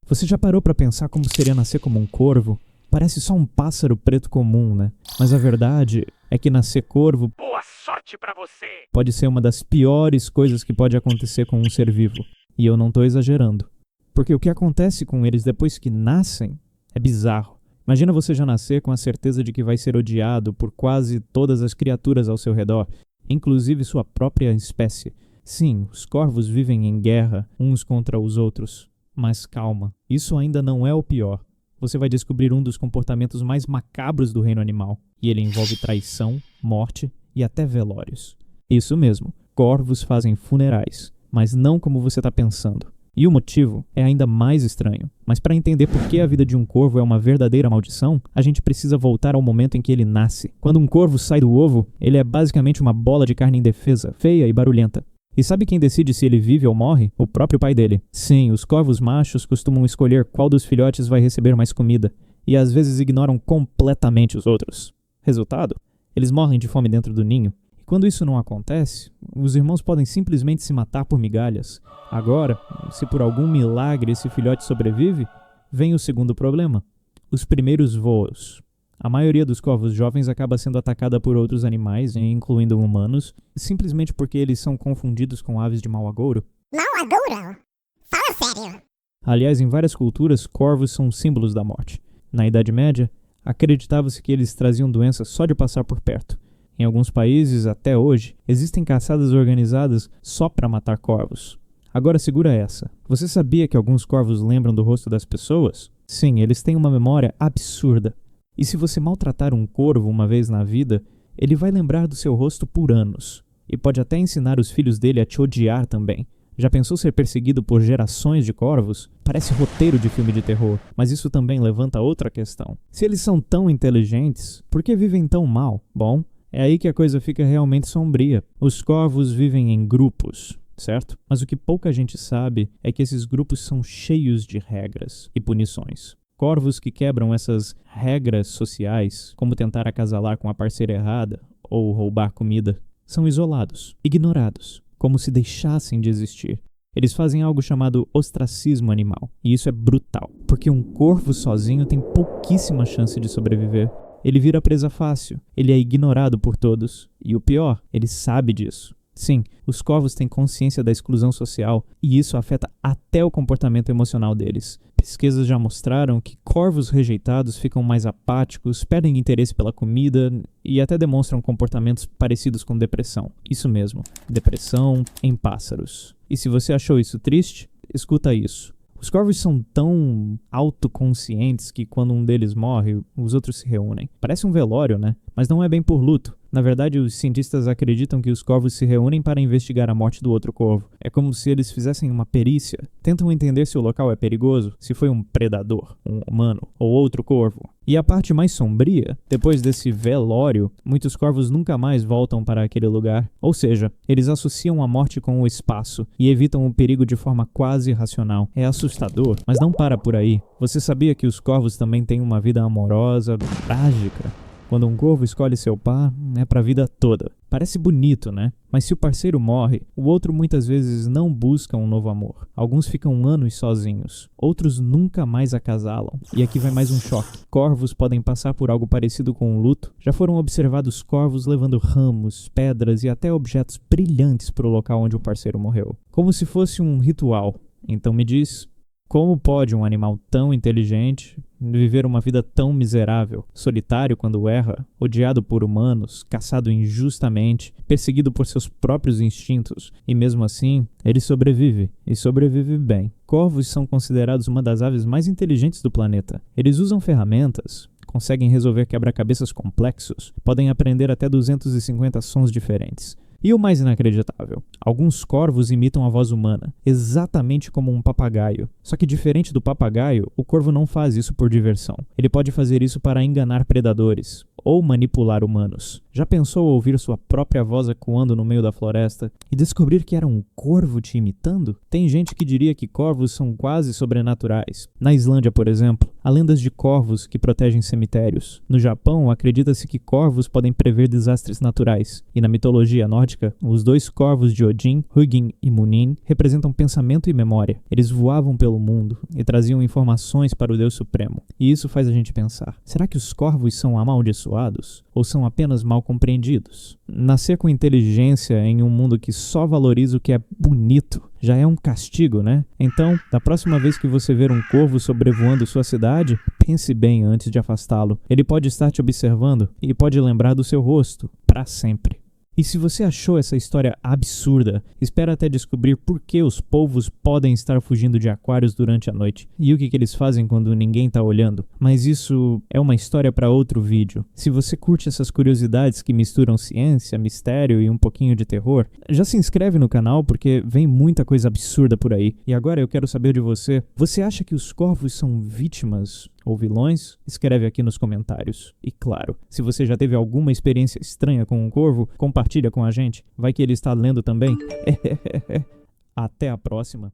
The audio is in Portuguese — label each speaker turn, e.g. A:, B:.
A: Você já parou pra pensar como seria nascer como um corvo? Parece só um pássaro preto comum, né? Mas a verdade é que nascer corvo,
B: boa sorte pra você!
A: pode ser uma das piores coisas que pode acontecer com um ser vivo. E eu não tô exagerando. Porque o que acontece com eles depois que nascem é bizarro. Imagina você já nascer com a certeza de que vai ser odiado por quase todas as criaturas ao seu redor, inclusive sua própria espécie. Sim, os corvos vivem em guerra uns contra os outros. Mas calma, isso ainda não é o pior. Você vai descobrir um dos comportamentos mais macabros do reino animal. E ele envolve traição, morte e até velórios. Isso mesmo, corvos fazem funerais, mas não como você está pensando. E o motivo é ainda mais estranho. Mas para entender por que a vida de um corvo é uma verdadeira maldição, a gente precisa voltar ao momento em que ele nasce. Quando um corvo sai do ovo, ele é basicamente uma bola de carne indefesa, feia e barulhenta. E sabe quem decide se ele vive ou morre? O próprio pai dele. Sim, os corvos machos costumam escolher qual dos filhotes vai receber mais comida, e às vezes ignoram completamente os outros. Resultado? Eles morrem de fome dentro do ninho. E quando isso não acontece, os irmãos podem simplesmente se matar por migalhas. Agora, se por algum milagre esse filhote sobrevive, vem o segundo problema: os primeiros voos. A maioria dos corvos jovens acaba sendo atacada por outros animais, incluindo humanos, simplesmente porque eles são confundidos com aves de mau agouro.
C: Mau agouro? Fala sério.
A: Aliás, em várias culturas, corvos são símbolos da morte. Na Idade Média, acreditava-se que eles traziam doenças só de passar por perto. Em alguns países, até hoje, existem caçadas organizadas só para matar corvos. Agora segura essa. Você sabia que alguns corvos lembram do rosto das pessoas? Sim, eles têm uma memória absurda. E se você maltratar um corvo uma vez na vida, ele vai lembrar do seu rosto por anos. E pode até ensinar os filhos dele a te odiar também. Já pensou ser perseguido por gerações de corvos? Parece roteiro de filme de terror, mas isso também levanta outra questão. Se eles são tão inteligentes, por que vivem tão mal? Bom, é aí que a coisa fica realmente sombria. Os corvos vivem em grupos, certo? Mas o que pouca gente sabe é que esses grupos são cheios de regras e punições. Corvos que quebram essas regras sociais, como tentar acasalar com a parceira errada ou roubar comida, são isolados, ignorados, como se deixassem de existir. Eles fazem algo chamado ostracismo animal, e isso é brutal, porque um corvo sozinho tem pouquíssima chance de sobreviver. Ele vira presa fácil, ele é ignorado por todos, e o pior, ele sabe disso. Sim, os corvos têm consciência da exclusão social e isso afeta até o comportamento emocional deles. Pesquisas já mostraram que corvos rejeitados ficam mais apáticos, perdem interesse pela comida e até demonstram comportamentos parecidos com depressão. Isso mesmo, depressão em pássaros. E se você achou isso triste, escuta isso. Os corvos são tão autoconscientes que quando um deles morre, os outros se reúnem. Parece um velório, né? Mas não é bem por luto. Na verdade, os cientistas acreditam que os corvos se reúnem para investigar a morte do outro corvo. É como se eles fizessem uma perícia. Tentam entender se o local é perigoso, se foi um predador, um humano ou outro corvo. E a parte mais sombria, depois desse velório, muitos corvos nunca mais voltam para aquele lugar. Ou seja, eles associam a morte com o espaço e evitam o perigo de forma quase irracional. É assustador, mas não para por aí. Você sabia que os corvos também têm uma vida amorosa, trágica? Quando um corvo escolhe seu par, é pra vida toda. Parece bonito, né? Mas se o parceiro morre, o outro muitas vezes não busca um novo amor. Alguns ficam anos sozinhos, outros nunca mais acasalam. E aqui vai mais um choque. Corvos podem passar por algo parecido com um luto. Já foram observados corvos levando ramos, pedras e até objetos brilhantes para o local onde o parceiro morreu. Como se fosse um ritual. Então me diz, como pode um animal tão inteligente viver uma vida tão miserável, solitário quando erra, odiado por humanos, caçado injustamente, perseguido por seus próprios instintos, e mesmo assim, ele sobrevive, e sobrevive bem. Corvos são considerados uma das aves mais inteligentes do planeta. Eles usam ferramentas, conseguem resolver quebra-cabeças complexos, podem aprender até 250 sons diferentes. E o mais inacreditável, alguns corvos imitam a voz humana, exatamente como um papagaio. Só que diferente do papagaio, o corvo não faz isso por diversão. Ele pode fazer isso para enganar predadores ou manipular humanos. Já pensou ouvir sua própria voz ecoando no meio da floresta e descobrir que era um corvo te imitando? Tem gente que diria que corvos são quase sobrenaturais. Na Islândia, por exemplo, Há lendas de corvos que protegem cemitérios. No Japão, acredita-se que corvos podem prever desastres naturais. E na mitologia nórdica, os 2 corvos de Odin, Hugin e Munin, representam pensamento e memória. Eles voavam pelo mundo e traziam informações para o Deus Supremo. E isso faz a gente pensar, será que os corvos são amaldiçoados? Ou são apenas mal compreendidos? Nascer com inteligência em um mundo que só valoriza o que é bonito já é um castigo, né? Então, da próxima vez que você ver um corvo sobrevoando sua cidade, pense bem antes de afastá-lo. Ele pode estar te observando e pode lembrar do seu rosto para sempre. E se você achou essa história absurda, espera até descobrir por que os polvos podem estar fugindo de aquários durante a noite e o que eles fazem quando ninguém está olhando. Mas isso é uma história para outro vídeo. Se você curte essas curiosidades que misturam ciência, mistério e um pouquinho de terror, já se inscreve no canal porque vem muita coisa absurda por aí. E agora eu quero saber de você. Você acha que os corvos são vítimas ou vilões? Escreve aqui nos comentários. E claro, se você já teve alguma experiência estranha com um corvo, compartilha com a gente. Vai que ele está lendo também. Até a próxima.